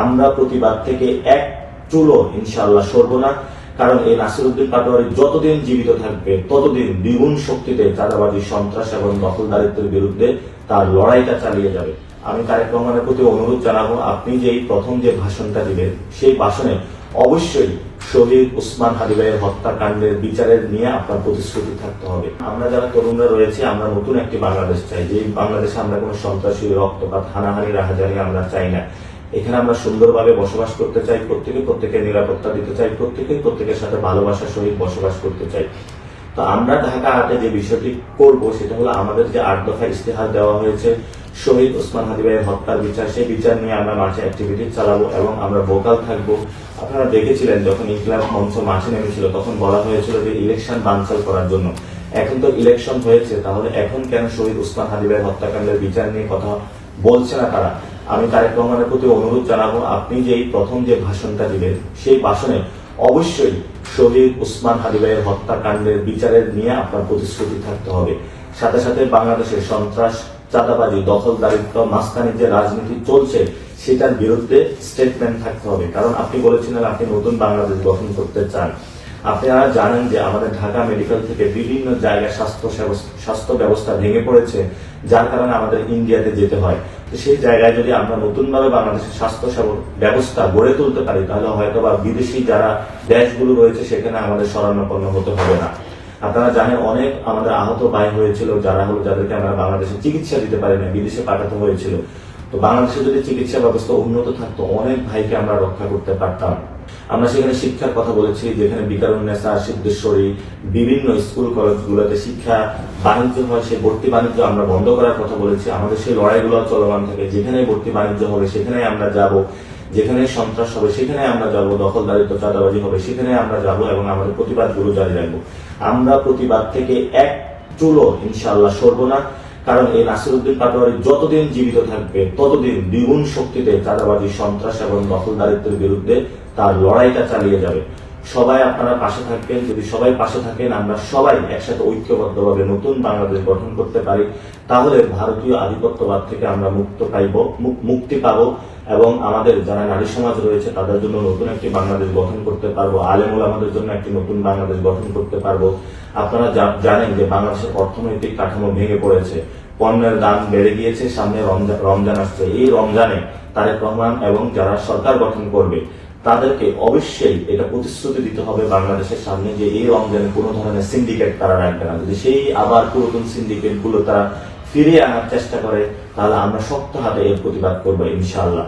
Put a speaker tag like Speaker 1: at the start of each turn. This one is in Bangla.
Speaker 1: আমরা প্রতিবাদ থেকে এক চুলো ইনশাআল্লাহ সরব না। কারণ এই নাসিরউদ্দিন পাটোয়ারি যতদিন জীবিত থাকবে ততদিন দ্বিগুণ শক্তিতে চাঁদাবাজি, সন্ত্রাস এবং দখলদারিত্বের বিরুদ্ধে তার লড়াইটা চালিয়ে যাবে। আমি তারেক রহমানের প্রতি অনুরোধ জানাবো, আপনি যে প্রথম যে ভাষণটা দিবেন সেই ভাষণে অবশ্যই শহীদ ওসমান হাদি ভাইয়ের হত্যাকাণ্ডের বিচারের নিয়ে আপনার প্রতিশ্রুতি থাকতে হবে। আমরা যারা তরুণরা রয়েছে, আমরা নতুন একটি বাংলাদেশ চাই, যে বাংলাদেশে আমরা কোনো সন্ত্রাসী, রক্তপাত, হানাহানি, রাহাজানি আমরা চাই না। এখানে আমরা সুন্দরভাবে বসবাস করতে চাই, প্রত্যেকের নিরাপত্তা দিতে চাই, প্রত্যেকের সাথে ভালোবাসার সহিত বসবাস করতে চাই। তো আমরা ঢাকা আটে যে বিষয়টি করব সেটা হলো, আমাদের যে 8 দফা ইস্তেহার দেওয়া হয়েছে শহীদ ওসমান হাদি ভাইয়ের হত্যার বিচার, সেই বিচার নিয়ে আমরা মাঠে অ্যাক্টিভিটি চালাবো এবং আমরা ভোকাল থাকবো। আপনারা দেখেছিলেন যখন ইনকিলাব মঞ্চ মাঠে নেমেছিল তখন বলা হয়েছিল যে ইলেকশন বানচাল করার জন্য। এখন তো ইলেকশন হয়েছে, তাহলে এখন কেন শহীদ ওসমান হাদি ভাইয়ের হত্যাকাণ্ডের বিচার নিয়ে কথা বলছে না তারা? আমি তারেক রহমানের প্রতি অনুরোধ জানাবো, আপনি যে প্রথম যে ভাষণটা দিবেন সেই ভাষণে অবশ্যই শহীদ ওসমান হাদি ভাইয়ের হত্যাকাণ্ডের বিচারের নিয়ে আপনার প্রতিশ্রুতি থাকতে হবে। সাথে সাথে বাংলাদেশের সন্ত্রাস, চাঁদাবাজি, দখলদারিত্ব, মাঝখানে যে রাজনীতি চলছে সেটার বিরুদ্ধে স্টেটমেন্ট থাকতে হবে। কারণ আপনি বলেছিলেন আপনি নতুন বাংলাদেশ গঠন করতে চান। আপনারা জানেন যে আমাদের ঢাকা মেডিকেল থেকে বিভিন্ন জায়গায় স্বাস্থ্য ব্যবস্থা ভেঙে পড়েছে, যার কারণে আমাদের ইন্ডিয়াতে যেতে হয়। তো সেই জায়গায় যদি আমরা নতুনভাবে বাংলাদেশের স্বাস্থ্য ব্যবস্থা গড়ে তুলতে পারি, তাহলে হয়তো বা বিদেশি যারা দেশগুলো রয়েছে সেখানে আমাদের শরণাপন্ন হতে হবে না। আপনারা জানেন অনেক আমাদের আহত ভাই হয়েছিল, যাদেরকে আমরা বাংলাদেশে চিকিৎসা দিতে পারি না, বিদেশে পাঠাতে হয়েছিল। তো বাংলাদেশে যদি চিকিৎসা ব্যবস্থা উন্নত থাকতো, অনেক ভাইকে আমরা রক্ষা করতে পারতাম। আমরা সেখানে শিক্ষার কথা বলেছি, যেখানে বিকারুন্নেসা, সিদ্ধেশ্বরী, বিভিন্ন স্কুল কলেজগুলোতে শিক্ষা বাণিজ্য হয়, সেই ভর্তি বাণিজ্য আমরা বন্ধ করার কথা বলেছি। আমাদের সেই লড়াইগুলো চলমান থাকে, যেখানে ভর্তি বাণিজ্য হবে সেখানে আমরা যাব, যেখানে সন্ত্রাস হবে সেখানে আমরা যাব, দখলদারিত্ব, চাঁদাবাজি হবে সেখানে আমরা যাব এবং আমাদের প্রতিবাদগুলো জারি রাখবো। আমরা প্রতিবাদ থেকে এক চুলো ইনশাআল্লাহ সরব না। কারণ এই নাসিরউদ্দিন পাটোয়ারি যতদিন জীবিত থাকবে ততদিন দ্বিগুণ শক্তিতে চাঁদাবাজি, সন্ত্রাস এবং দখলদারিত্বের বিরুদ্ধে তার লড়াইটা চালিয়ে যাবে। সবাই আপনারা পাশে থাকবেন। যদি সবাই পাশে থাকেন, আমরা সবাই একসাথে ঐক্যবদ্ধভাবে নতুন বাংলাদেশ গঠন করতে পারি, তাহলে ভারতীয় আধিপত্যবাদ থেকে আমরা মুক্তি পাবো এবং আমাদের যারা নারী সমাজ রয়েছে তাদের জন্য নতুন একটি বাংলাদেশ গঠন করতে পারবো, আলেম ওলামাদের জন্য একটি নতুন বাংলাদেশ গঠন করতে পারবো। আপনারা জানেন যে বাংলাদেশের অর্থনৈতিক কাঠামো ভেঙে পড়েছে, পণ্যের দাম বেড়ে গিয়েছে, সামনে রমজান আসছে। এই রমজানে তারেক রহমান এবং যারা সরকার গঠন করবে তাদেরকে অবশ্যই এটা প্রতিশ্রুতি দিতে হবে বাংলাদেশের সামনে যে এই রমজানে কোনো ধরনের সিন্ডিকেট তারা রাখবে না। যদি সেই আবার পুরাতন সিন্ডিকেট গুলো তারা ফিরিয়ে আনার চেষ্টা করে, তাহলে আমরা শক্ত হাতে এর প্রতিবাদ করবো ইনশাআল্লাহ।